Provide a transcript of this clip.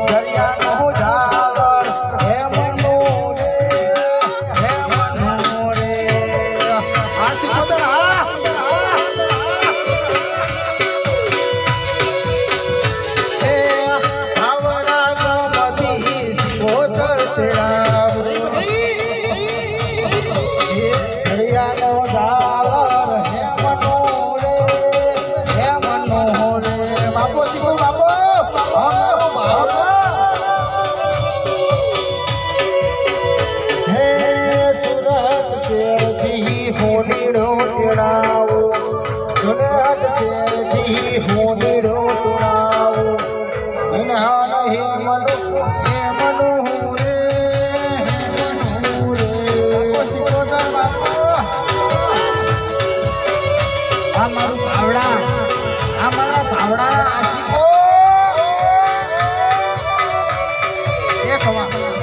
દરિયાનો ઝાલર હે મનો રે હે મનો રે આ સિકોદર હા હે આવડા ગમતી સિકોદર તેરા દરિયાનો ઝાલર હે મનો રે હે મનો રે બાપો સિકો બાપો હોનીડો તેડાવો સુરત ચેજી હોનીડો તેડાવો નહાન હે મનો રે હે મનો રે સિકોદર બાપો આ મારું ભાવડા આ મારા ભાવડા આશિકો એક વા